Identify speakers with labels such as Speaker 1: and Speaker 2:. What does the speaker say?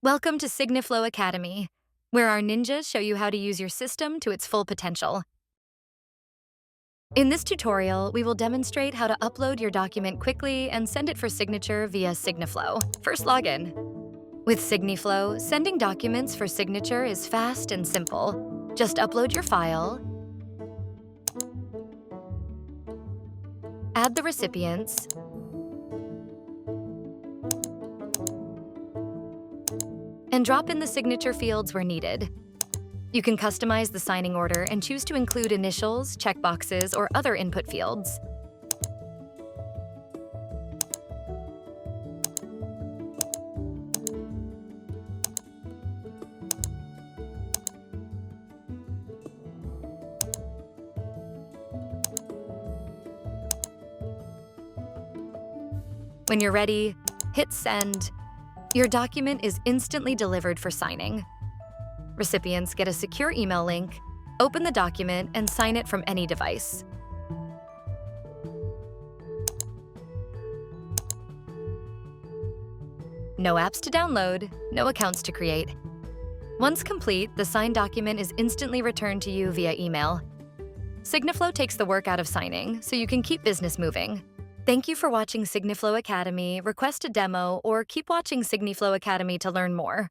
Speaker 1: Welcome to SigniFlow Academy, where our ninjas show you how to use your system to its full potential. In this tutorial, we will demonstrate how to upload your document quickly and send it for signature via SigniFlow. First, log in. With SigniFlow, sending documents for signature is fast and simple. Just upload your file, add the recipients, and drop in the signature fields where needed. You can customize the signing order and choose to include initials, checkboxes, or other input fields. When you're ready, hit send. Your document is instantly delivered for signing. Recipients get a secure email link, open the document, and sign it from any device. No apps to download, no accounts to create. Once complete, the signed document is instantly returned to you via email. SigniFlow takes the work out of signing, so you can keep business moving. Thank you for watching SigniFlow Academy. Request a demo or keep watching SigniFlow Academy to learn more.